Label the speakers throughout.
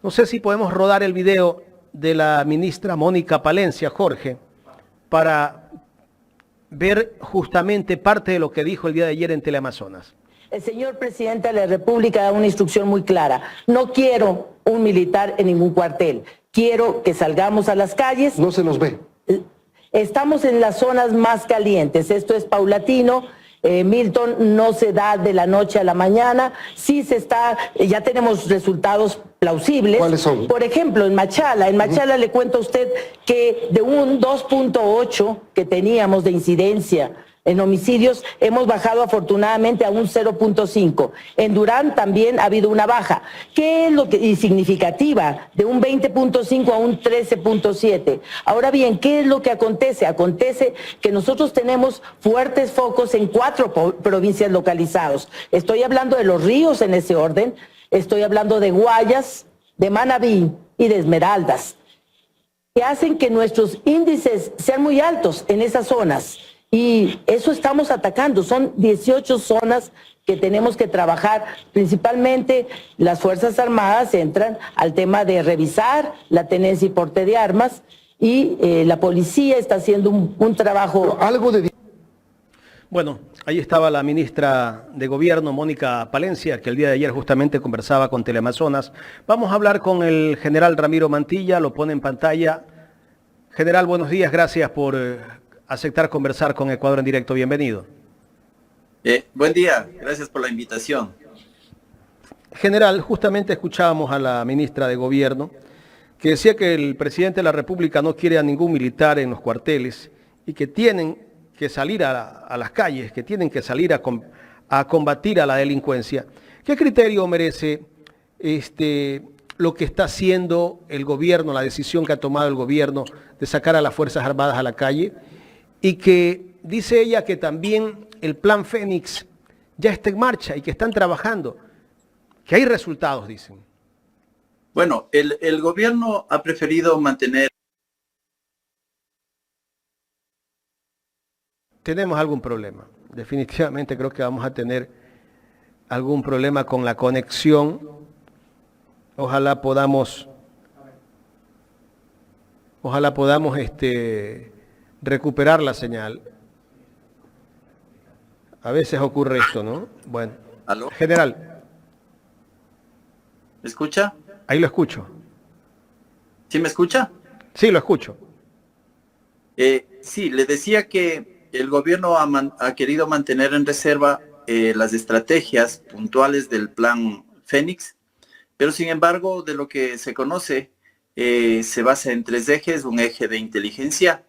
Speaker 1: No sé si podemos rodar el video de la ministra Mónica Palencia, Jorge, para ver justamente parte de lo que dijo el día de ayer en Teleamazonas.
Speaker 2: El señor presidente de la República da una instrucción muy clara. No quiero un militar en ningún cuartel. Quiero que salgamos a las calles.
Speaker 3: No se nos ve.
Speaker 2: Estamos en las zonas más calientes. Esto es paulatino. Milton, no se da de la noche a la mañana. Sí se está, ya tenemos resultados plausibles.
Speaker 3: ¿Cuáles son?
Speaker 2: Por ejemplo, en Machala le cuento a usted que de un 2.8 que teníamos de incidencia en homicidios, hemos bajado afortunadamente a un 0.5. En Durán también ha habido una baja. ¿Qué es lo que y significativa? De un 20.5 a un 13.7. Ahora bien, ¿qué es lo que acontece? Acontece que nosotros tenemos fuertes focos en 4 provincias localizados. Estoy hablando de Los Ríos en ese orden, estoy hablando de Guayas, de Manabí y de Esmeraldas, que hacen que nuestros índices sean muy altos en esas zonas. Y eso estamos atacando. Son 18 zonas que tenemos que trabajar. Principalmente las Fuerzas Armadas entran al tema de revisar la tenencia y porte de armas y la policía está haciendo un trabajo.
Speaker 3: Algo de...
Speaker 1: Bueno, ahí estaba la ministra de Gobierno, Mónica Palencia, que el día de ayer justamente conversaba con Teleamazonas. Vamos a hablar con el general Ramiro Mantilla, lo pone en pantalla. General, buenos días, gracias por aceptar conversar con Ecuador en directo. Bienvenido.
Speaker 4: Buen día, gracias por la invitación.
Speaker 1: General, justamente escuchábamos a la ministra de Gobierno que decía que el presidente de la República no quiere a ningún militar en los cuarteles y que tienen que salir a las calles, que tienen que salir a combatir a la delincuencia. ¿Qué criterio merece lo que está haciendo el gobierno, la decisión que ha tomado el gobierno de sacar a las Fuerzas Armadas a la calle? Y que dice ella que también el plan Fénix ya está en marcha y que están trabajando, que hay resultados, dicen.
Speaker 4: Bueno, el gobierno ha preferido mantener...
Speaker 1: Tenemos algún problema. Definitivamente creo que vamos a tener algún problema con la conexión. Ojalá podamos recuperar la señal. A veces ocurre esto, ¿no? Bueno.
Speaker 4: ¿Aló?
Speaker 1: General.
Speaker 4: ¿Me escucha?
Speaker 1: Ahí lo escucho.
Speaker 4: ¿Sí me escucha?
Speaker 1: Sí, lo escucho.
Speaker 4: Sí, le decía que el gobierno ha querido mantener en reserva las estrategias puntuales del plan Fénix, pero sin embargo, de lo que se conoce, se basa en 3 ejes: un eje de inteligencia,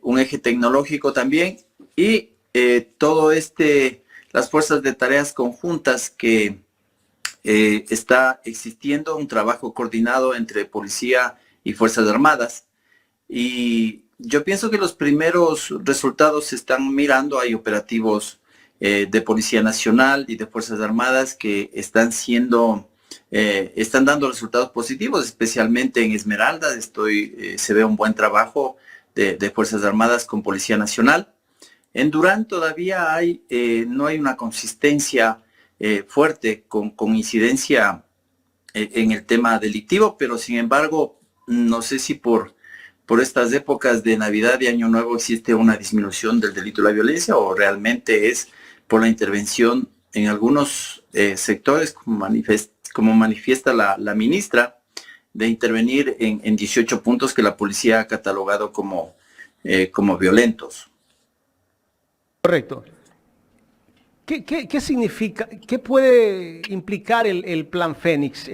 Speaker 4: un eje tecnológico también, y las fuerzas de tareas conjuntas que está existiendo, un trabajo coordinado entre policía y Fuerzas Armadas. Y yo pienso que los primeros resultados se están mirando. Hay operativos de Policía Nacional y de Fuerzas Armadas que están dando resultados positivos, especialmente en Esmeraldas. Se ve un buen trabajo de Fuerzas Armadas con Policía Nacional. En Durán todavía no hay una consistencia fuerte con incidencia en el tema delictivo, pero sin embargo, no sé si por estas épocas de Navidad y Año Nuevo existe una disminución del delito de la violencia, o realmente es por la intervención en algunos sectores, como manifiesta la ministra, de intervenir en 18 puntos que la policía ha catalogado como violentos.
Speaker 1: Correcto. ¿Qué significa, qué puede implicar el plan Fénix,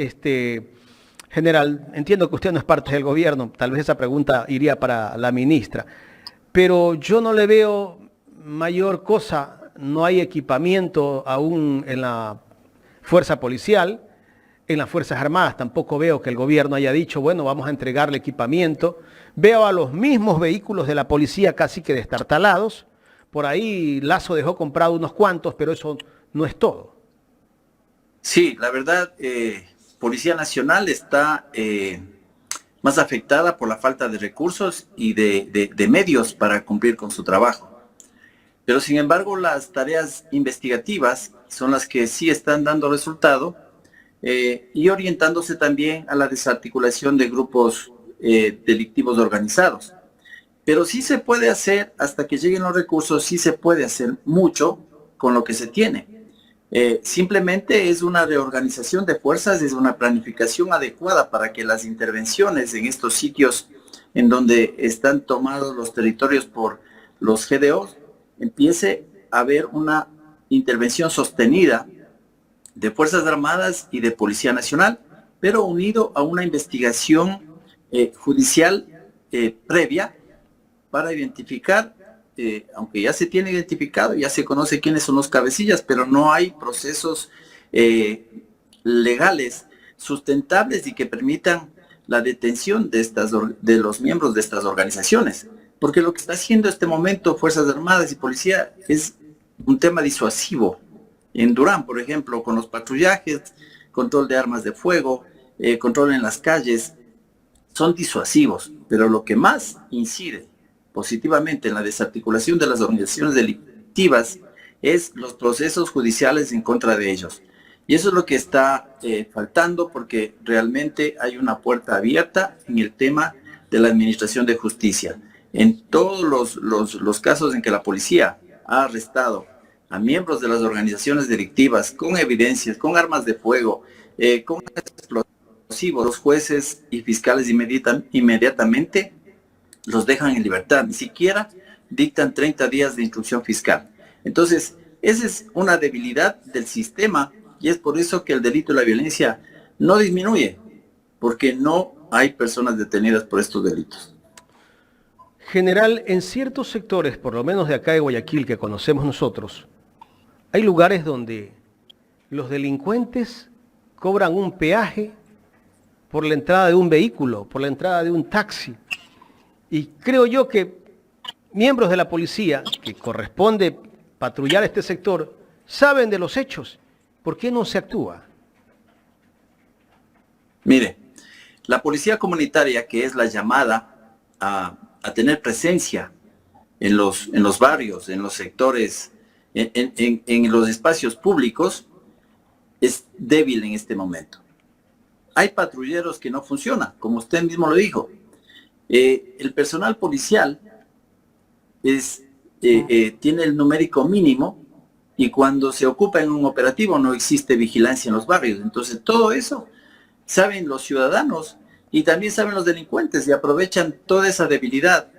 Speaker 1: general? Entiendo que usted no es parte del gobierno, tal vez esa pregunta iría para la ministra, pero yo no le veo mayor cosa. No hay equipamiento aún en la fuerza policial, en las Fuerzas Armadas tampoco veo que el gobierno haya dicho, bueno, vamos a entregarle equipamiento. Veo a los mismos vehículos de la policía casi que destartalados. Por ahí Lazo dejó comprado unos cuantos, pero eso no es todo.
Speaker 4: Sí, la verdad, Policía Nacional está más afectada por la falta de recursos y de medios para cumplir con su trabajo. Pero sin embargo, las tareas investigativas son las que sí están dando resultado. y orientándose también a la desarticulación de grupos delictivos organizados. Pero sí se puede hacer, hasta que lleguen los recursos, sí se puede hacer mucho con lo que se tiene. Simplemente es una reorganización de fuerzas, es una planificación adecuada para que las intervenciones en estos sitios en donde están tomados los territorios por los GDOs, empiece a haber una intervención sostenida de Fuerzas Armadas y de Policía Nacional, pero unido a una investigación judicial previa para identificar, aunque ya se tiene identificado, ya se conoce quiénes son los cabecillas, pero no hay procesos legales sustentables y que permitan la detención de los miembros de estas organizaciones. Porque lo que está haciendo en este momento Fuerzas Armadas y Policía es un tema disuasivo. En Durán, por ejemplo, con los patrullajes, control de armas de fuego, control en las calles, son disuasivos, pero lo que más incide positivamente en la desarticulación de las organizaciones delictivas es los procesos judiciales en contra de ellos. Y eso es lo que está faltando, porque realmente hay una puerta abierta en el tema de la administración de justicia. En todos los casos en que la policía ha arrestado a miembros de las organizaciones delictivas con evidencias, con armas de fuego, con explosivos, los jueces y fiscales inmediatamente los dejan en libertad, ni siquiera dictan 30 días de instrucción fiscal. Entonces, esa es una debilidad del sistema y es por eso que el delito y la violencia no disminuye, porque no hay personas detenidas por estos delitos.
Speaker 1: General, en ciertos sectores, por lo menos de acá de Guayaquil, que conocemos nosotros, hay lugares donde los delincuentes cobran un peaje por la entrada de un vehículo, por la entrada de un taxi. Y creo yo que miembros de la policía, que corresponde patrullar este sector, saben de los hechos. ¿Por qué no se actúa?
Speaker 4: Mire, la policía comunitaria, que es la llamada a tener presencia en los barrios, en los sectores, en los espacios públicos, es débil en este momento. Hay patrulleros que no funcionan, como usted mismo lo dijo. El personal policial tiene el numérico mínimo y cuando se ocupa en un operativo no existe vigilancia en los barrios. Entonces todo eso saben los ciudadanos y también saben los delincuentes y aprovechan toda esa debilidad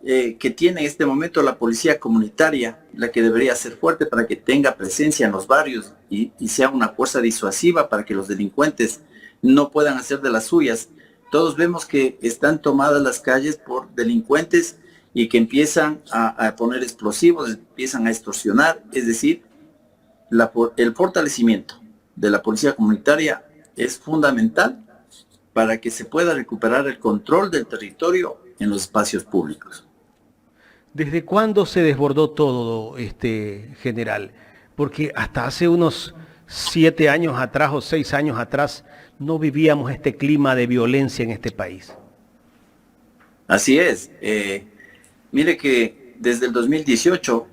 Speaker 4: que tiene en este momento la policía comunitaria, la que debería ser fuerte para que tenga presencia en los barrios y sea una fuerza disuasiva para que los delincuentes no puedan hacer de las suyas. Todos vemos que están tomadas las calles por delincuentes y que empiezan a poner explosivos, empiezan a extorsionar. Es decir, el fortalecimiento de la policía comunitaria es fundamental para que se pueda recuperar el control del territorio en los espacios públicos.
Speaker 1: ¿Desde cuándo se desbordó todo, general? Porque hasta hace unos 7 años atrás o 6 años atrás no vivíamos este clima de violencia en este país.
Speaker 4: Así es. Mire que desde el 2018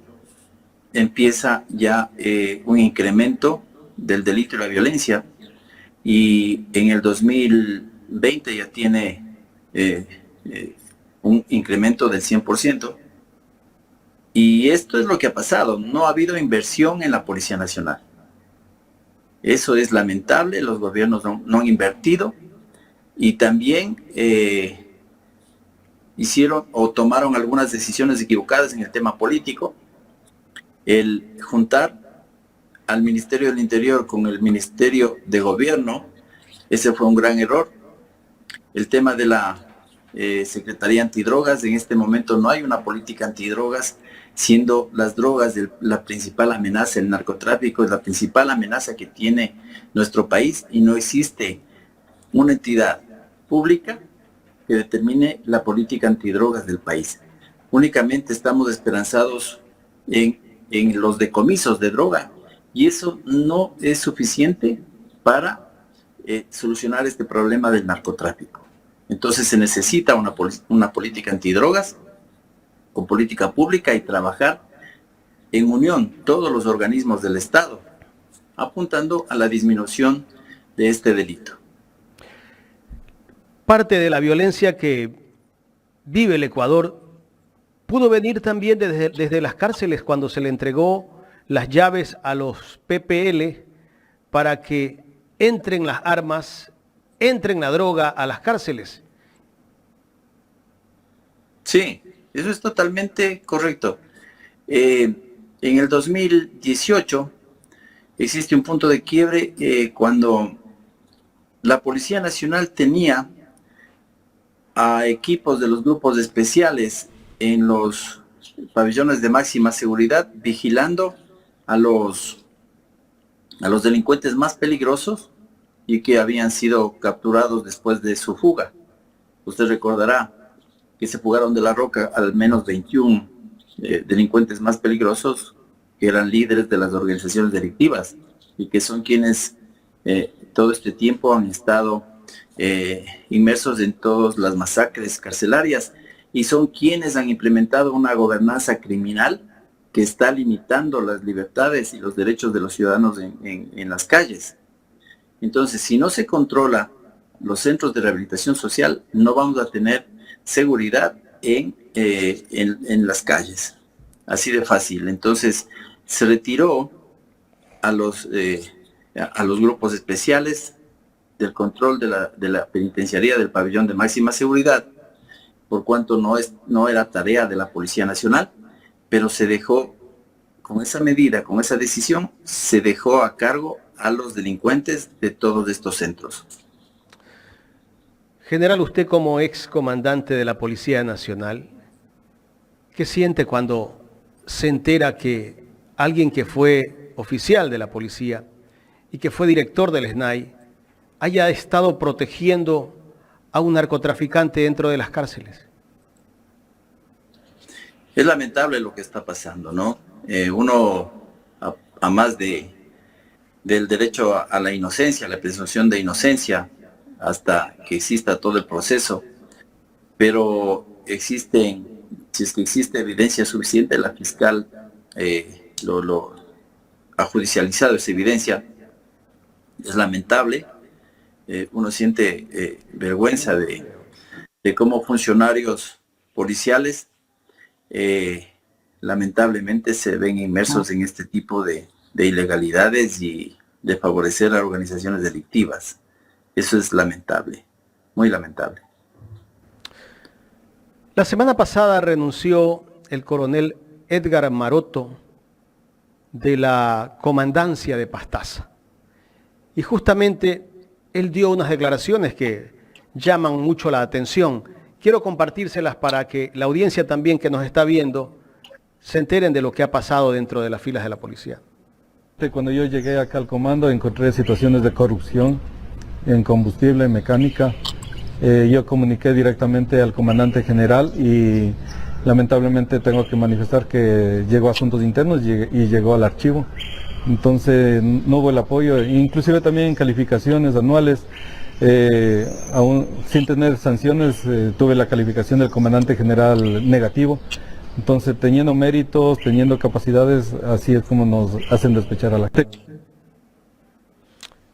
Speaker 4: empieza ya un incremento del delito y la violencia y en el 2020 ya tiene un incremento del 100%. Y esto es lo que ha pasado. No ha habido inversión en la Policía Nacional. Eso es lamentable, los gobiernos no han invertido y también hicieron o tomaron algunas decisiones equivocadas en el tema político. El juntar al Ministerio del Interior con el Ministerio de Gobierno, ese fue un gran error. El tema de la Secretaría Antidrogas, en este momento no hay una política antidrogas, siendo las drogas la principal amenaza, el narcotráfico es la principal amenaza que tiene nuestro país y no existe una entidad pública que determine la política antidrogas del país. Únicamente estamos esperanzados en los decomisos de droga y eso no es suficiente para solucionar este problema del narcotráfico. Entonces se necesita una política antidrogas con política pública y trabajar en unión todos los organismos del Estado, apuntando a la disminución de este delito.
Speaker 1: Parte de la violencia que vive el Ecuador pudo venir también desde las cárceles cuando se le entregó las llaves a los PPL para que entren las armas, entren la droga a las cárceles.
Speaker 4: Sí, eso es totalmente correcto. En el 2018 existe un punto de quiebre cuando la Policía Nacional tenía a equipos de los grupos especiales en los pabellones de máxima seguridad vigilando a los delincuentes más peligrosos y que habían sido capturados después de su fuga. Usted recordará que se fugaron de La Roca al menos 21 delincuentes más peligrosos que eran líderes de las organizaciones delictivas y que son quienes todo este tiempo han estado inmersos en todas las masacres carcelarias y son quienes han implementado una gobernanza criminal que está limitando las libertades y los derechos de los ciudadanos en las calles. Entonces, si no se controla los centros de rehabilitación social, no vamos a tener seguridad en las calles. Así de fácil. Entonces, se retiró a los grupos especiales del control de la penitenciaría del pabellón de máxima seguridad, por cuanto no era tarea de la Policía Nacional, pero se dejó, con esa medida, con esa decisión, se dejó a cargo a los delincuentes de todos estos centros.
Speaker 1: General, usted como ex comandante de la Policía Nacional, ¿qué siente cuando se entera que alguien que fue oficial de la policía y que fue director del SNAI haya estado protegiendo a un narcotraficante dentro de las cárceles?
Speaker 4: Es lamentable lo que está pasando, ¿no? Uno, a más del derecho a la inocencia, la presunción de inocencia, hasta que exista todo el proceso, pero si es que existe evidencia suficiente, la fiscal ha judicializado esa evidencia. Es lamentable. Uno siente vergüenza de cómo funcionarios policiales lamentablemente se ven inmersos en este tipo de ilegalidades y de favorecer a organizaciones delictivas. Eso es lamentable, muy lamentable.
Speaker 1: La semana pasada renunció el coronel Edgar Maroto de la comandancia de Pastaza. Y justamente él dio unas declaraciones que llaman mucho la atención. Quiero compartírselas para que la audiencia también que nos está viendo se enteren de lo que ha pasado dentro de las filas de la policía.
Speaker 3: Cuando yo llegué acá al comando encontré situaciones de corrupción en combustible, en mecánica. Yo comuniqué directamente al comandante general y lamentablemente tengo que manifestar que llegó a asuntos internos y llegó al archivo. Entonces no hubo el apoyo, inclusive también en calificaciones anuales, aún sin tener sanciones, tuve la calificación del comandante general negativo. Entonces, teniendo méritos, teniendo capacidades, así es como nos hacen despechar a la gente.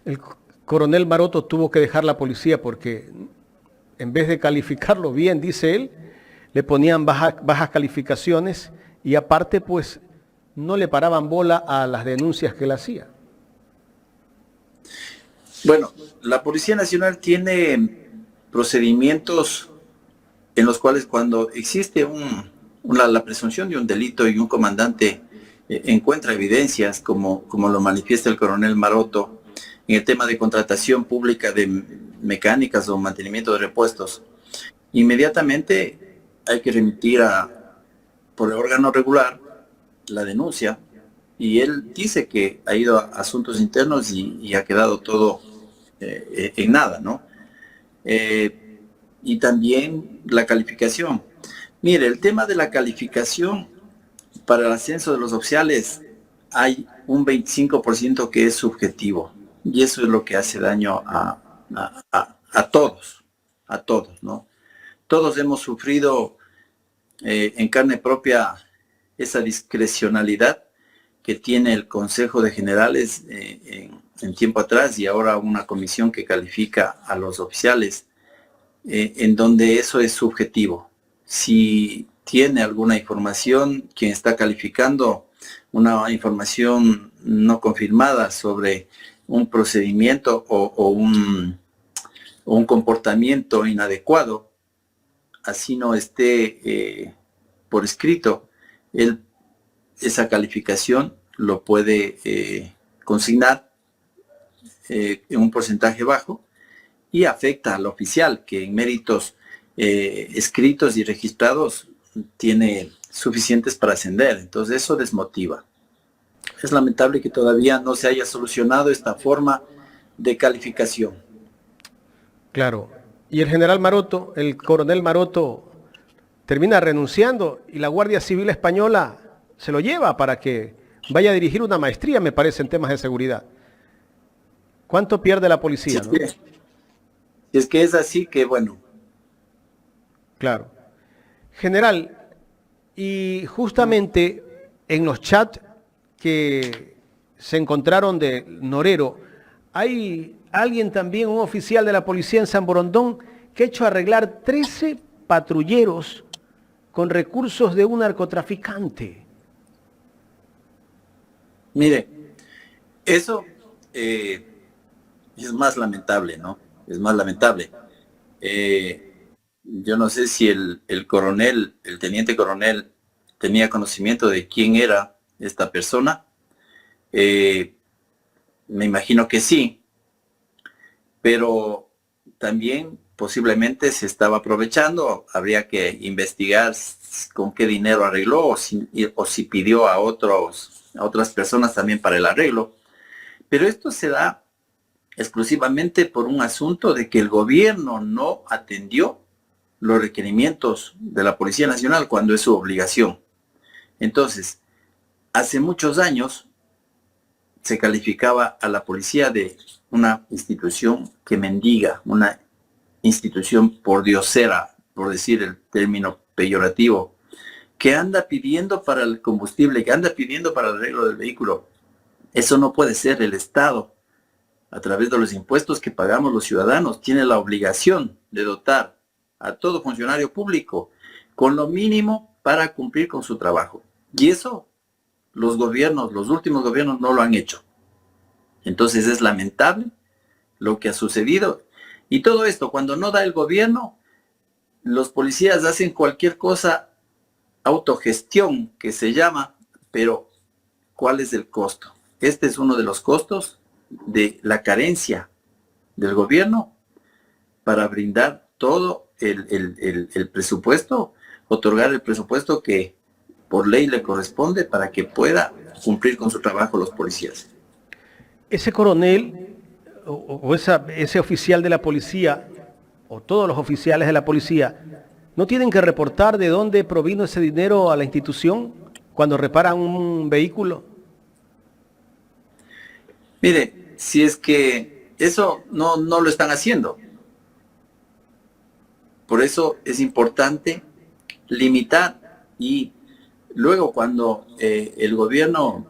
Speaker 1: El coronel Maroto tuvo que dejar la policía porque en vez de calificarlo bien, dice él, le ponían bajas calificaciones y aparte pues no le paraban bola a las denuncias que él hacía.
Speaker 4: Bueno, la Policía Nacional tiene procedimientos en los cuales cuando existe la presunción de un delito y un comandante encuentra evidencias, como lo manifiesta el coronel Maroto, en el tema de contratación pública de mecánicas o mantenimiento de repuestos, inmediatamente hay que remitir por el órgano regular la denuncia, y él dice que ha ido a asuntos internos y ha quedado todo en nada, ¿no? Y también la calificación. Mire, el tema de la calificación para el ascenso de los oficiales, hay un 25% que es subjetivo, y eso es lo que hace daño a todos, ¿no? Todos hemos sufrido en carne propia esa discrecionalidad que tiene el Consejo de Generales en tiempo atrás y ahora una comisión que califica a los oficiales, en donde eso es subjetivo. Si tiene alguna información, quien está calificando una información no confirmada sobre un procedimiento o un comportamiento inadecuado, así no esté por escrito, esa calificación lo puede consignar en un porcentaje bajo y afecta al oficial que en méritos escritos y registrados tiene suficientes para ascender. Entonces eso desmotiva. Es lamentable que todavía no se haya solucionado esta forma de calificación.
Speaker 1: Claro. Y el general Maroto, el coronel Maroto, termina renunciando y la Guardia Civil Española se lo lleva para que vaya a dirigir una maestría, me parece, en temas de seguridad. ¿Cuánto pierde la policía?
Speaker 4: Si es que es así, que bueno.
Speaker 1: Claro. General, y justamente en los chats que se encontraron de Norero, hay alguien también, un oficial de la policía en San Borondón, que ha hecho arreglar 13 patrulleros con recursos de un narcotraficante.
Speaker 4: Mire, eso es más lamentable, ¿no? Es más lamentable. Yo no sé si el coronel, el teniente coronel, tenía conocimiento de quién era esta persona. Me imagino que sí, pero también posiblemente se estaba aprovechando. Habría que investigar con qué dinero arregló o si pidió a otras personas también para el arreglo. Pero esto se da exclusivamente por un asunto de que el gobierno no atendió los requerimientos de la Policía Nacional cuando es su obligación. Entonces, hace muchos años se calificaba a la policía de una institución que mendiga, una institución pordiosera, por decir el término peyorativo, que anda pidiendo para el combustible, que anda pidiendo para el arreglo del vehículo. Eso no puede ser. El Estado, a través de los impuestos que pagamos los ciudadanos, tiene la obligación de dotar a todo funcionario público con lo mínimo para cumplir con su trabajo. Y eso los gobiernos, los últimos gobiernos no lo han hecho. Entonces es lamentable lo que ha sucedido. Y todo esto, cuando no da el gobierno, los policías hacen cualquier cosa, autogestión que se llama, pero ¿cuál es el costo? Este es uno de los costos de la carencia del gobierno para brindar todo el presupuesto, otorgar el presupuesto que por ley le corresponde para que pueda cumplir con su trabajo los policías.
Speaker 1: Ese coronel ese oficial de la policía o todos los oficiales de la policía no tienen que reportar de dónde provino ese dinero a la institución cuando reparan un vehículo.
Speaker 4: Mire, si es que eso no lo están haciendo. Por eso es importante limitar y luego cuando el gobierno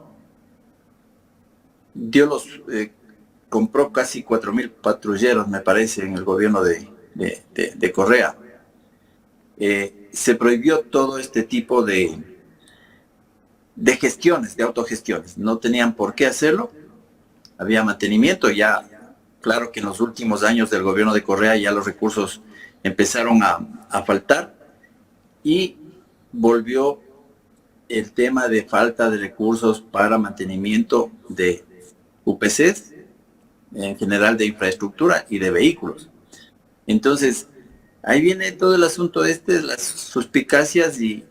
Speaker 4: compró casi 4.000 patrulleros, me parece, en el gobierno de Correa, se prohibió todo este tipo de gestiones, de autogestiones. No tenían por qué hacerlo. Había mantenimiento ya. Claro que en los últimos años del gobierno de Correa ya los recursos empezaron a faltar y volvió el tema de falta de recursos para mantenimiento de UPCs, en general de infraestructura y de vehículos. Entonces, ahí viene todo el asunto las suspicacias y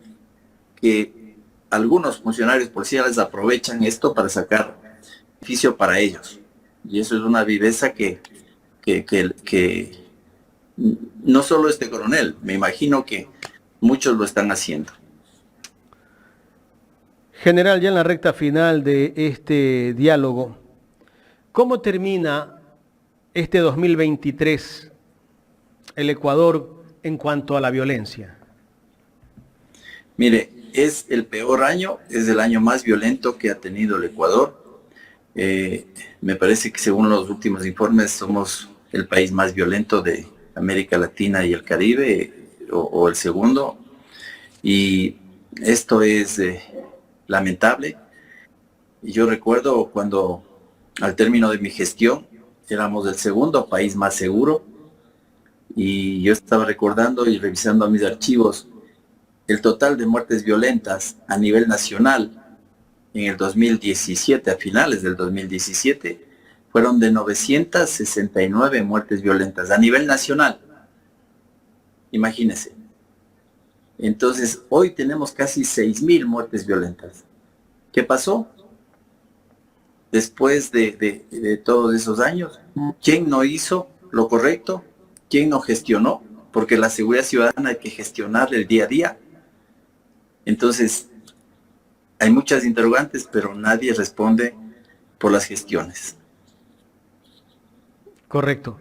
Speaker 4: que algunos funcionarios policiales aprovechan esto para sacar beneficio para ellos. Y eso es una viveza que no solo este coronel, me imagino que muchos lo están haciendo.
Speaker 1: General, ya en la recta final de este diálogo, ¿cómo termina este 2023 el Ecuador en cuanto a la violencia?
Speaker 4: Mire, es el peor año, es el año más violento que ha tenido el Ecuador. Me parece que según los últimos informes somos el país más violento de América Latina y el Caribe, o el segundo, y esto es lamentable. Yo recuerdo cuando al término de mi gestión éramos el segundo país más seguro, y yo estaba recordando y revisando mis archivos el total de muertes violentas a nivel nacional en el 2017, a finales del 2017, fueron de 969 muertes violentas a nivel nacional. Imagínense. Entonces, hoy tenemos casi 6.000 muertes violentas. ¿Qué pasó? Después de todos esos años, ¿quién no hizo lo correcto? ¿Quién no gestionó? Porque la seguridad ciudadana hay que gestionar el día a día. Entonces, hay muchas interrogantes, pero nadie responde por las gestiones.
Speaker 1: Correcto.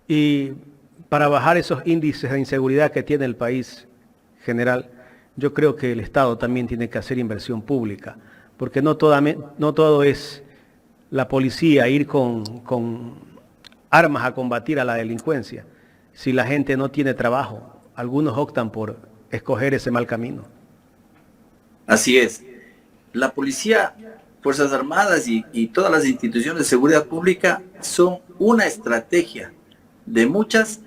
Speaker 1: Y para bajar esos índices de inseguridad que tiene el país, general, yo creo que el Estado también tiene que hacer inversión pública, porque no todo es la policía ir con armas a combatir a la delincuencia. Si la gente no tiene trabajo, algunos optan por escoger ese mal camino.
Speaker 4: Así es. La policía, Fuerzas Armadas y todas las instituciones de seguridad pública son una estrategia de muchas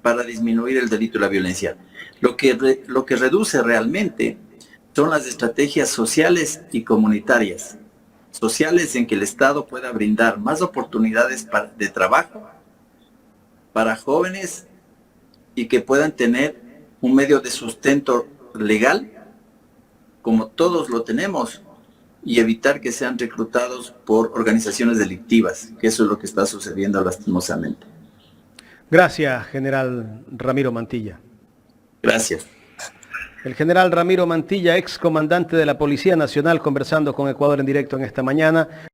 Speaker 4: para disminuir el delito y la violencia. Lo que reduce realmente son las estrategias sociales y comunitarias. Sociales en que el Estado pueda brindar más oportunidades de trabajo para jóvenes y que puedan tener un medio de sustento legal, como todos lo tenemos, y evitar que sean reclutados por organizaciones delictivas, que eso es lo que está sucediendo lastimosamente.
Speaker 1: Gracias, general Ramiro Mantilla.
Speaker 4: Gracias.
Speaker 1: El general Ramiro Mantilla, ex comandante de la Policía Nacional, conversando con Ecuador en directo en esta mañana.